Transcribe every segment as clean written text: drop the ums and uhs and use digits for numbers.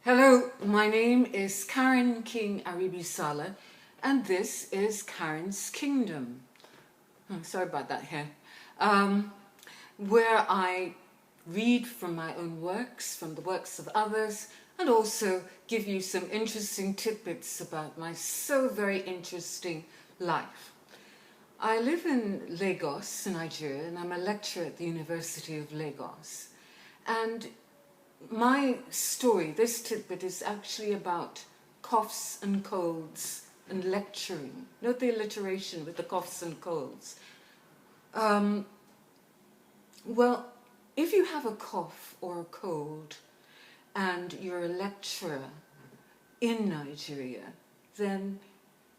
Hello, my name is Karen King-Aribisala, and this is Karen's Kingdom. Sorry about that here. Where I read from my own works, from the works of others, and also give you some interesting tidbits about my so very interesting life. I live in Lagos, Nigeria, and I'm a lecturer at the University of Lagos. And my story, this tidbit, is actually about coughs and colds and lecturing. Note the alliteration with the coughs and colds. Well, if you have a cough or a cold and you're a lecturer in Nigeria, then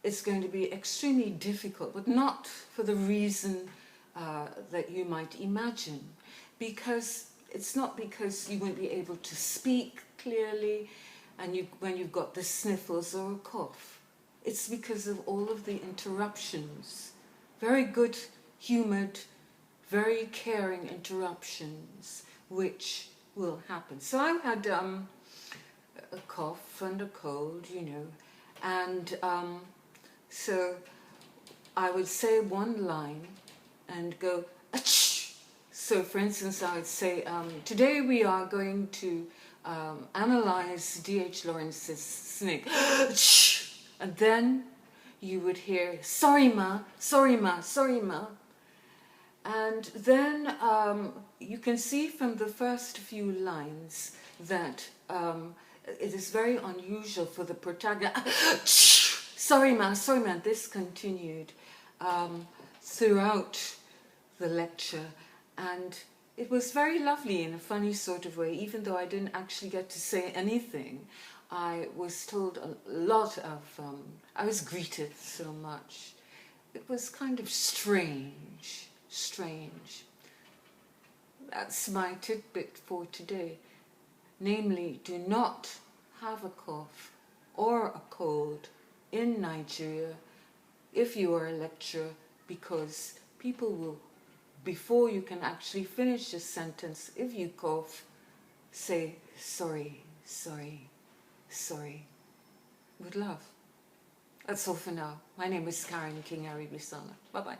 it's going to be extremely difficult, but not for the reason that you might imagine. Because it's not because you won't be able to speak clearly and when you've got the sniffles or a cough. It's because of all of the interruptions, very good humoured, very caring interruptions which will happen. So I had a cough and a cold, and so I would say one line and go, achoo! So for instance, I would say, today we are going to analyze D.H. Lawrence's snake. And then you would hear, sorry ma, sorry ma, sorry ma. And then you can see from the first few lines that it is very unusual for the protagonist. Sorry ma, sorry ma. This continued throughout the lecture. And it was very lovely in a funny sort of way. Even though I didn't actually get to say anything, I was told a lot of, I was greeted so much. It was kind of strange. That's my tidbit for today. Namely, do not have a cough or a cold in Nigeria if you are a lecturer, because people will, before you can actually finish a sentence, if you cough, say sorry, sorry, sorry, with love. That's all for now. My name is Karen King-Aribisala. Bye-bye.